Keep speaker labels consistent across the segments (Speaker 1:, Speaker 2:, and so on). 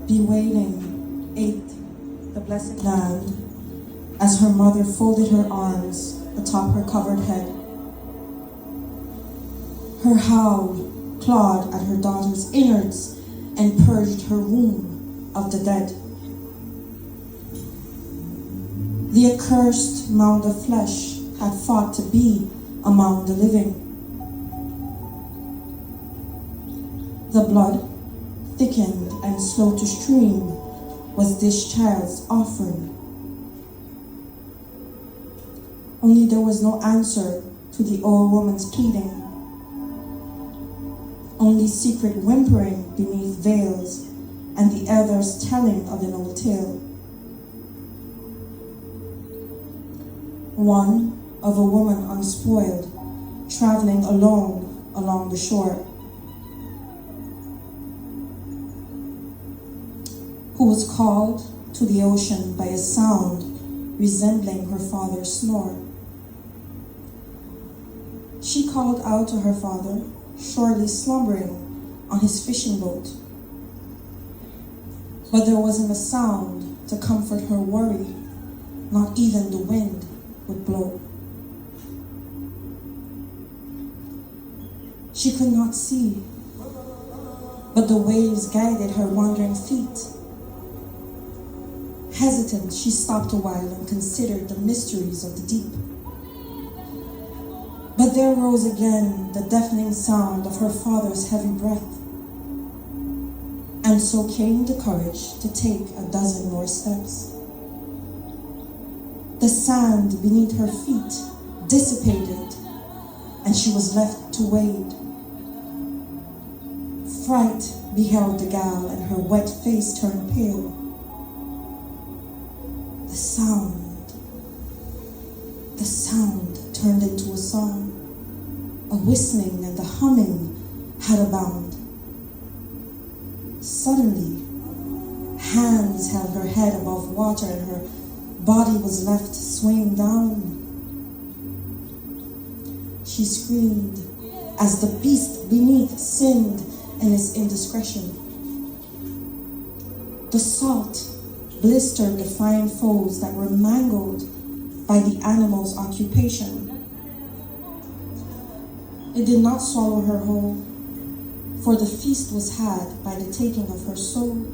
Speaker 1: bewailing, ate the blessed land as her mother folded her arms atop her covered head. Her howl clawed at her daughter's innards and purged her womb of the dead. The accursed mound of flesh had fought to be among the living. The blood, thickened and slow to stream, was this child's offering. Only there was no answer to the old woman's pleading. Only secret whimpering beneath veils and the elders telling of an old tale. One of a woman unspoiled, traveling alone along the shore, who was called to the ocean by a sound resembling her father's snore. She called out to her father, surely slumbering on his fishing boat. But there wasn't a sound to comfort her worry, not even the wind would blow. She could not see, but the waves guided her wandering feet. Hesitant, she stopped a while and considered the mysteries of the deep. But there rose again the deafening sound of her father's heavy breath. And so came the courage to take a dozen more steps. The sand beneath her feet dissipated, and she was left to wade. Fright beheld the gal, and her wet face turned pale. The sound turned into a song. A whistling and a humming had a bound. Suddenly, hands held her head above water and her body was left swaying down. She screamed as the beast beneath sinned in his indiscretion. The salt blistered the fine folds that were mangled by the animal's occupation. It did not swallow her whole, for the feast was had by the taking of her soul.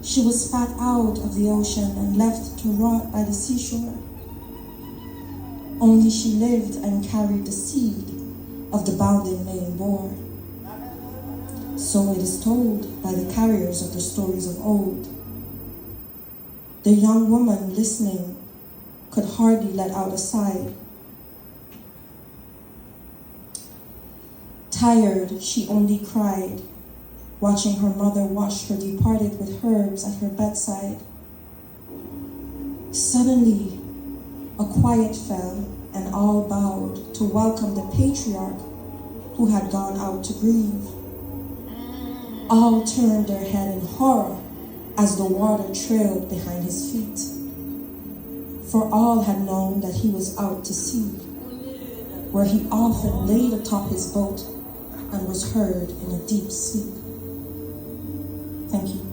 Speaker 1: She was spat out of the ocean and left to rot by the seashore. Only she lived and carried the seed of the bounding main bore. So it is told by the carriers of the stories of old. The young woman listening could hardly let out a sigh. Tired, she only cried, watching her mother wash her departed with herbs at her bedside. Suddenly, a quiet fell, and all bowed to welcome the patriarch who had gone out to grieve. All turned their head in horror as the water trailed behind his feet, for all had known that he was out to sea, where he often laid atop his boat and was heard in a deep sleep. Thank you.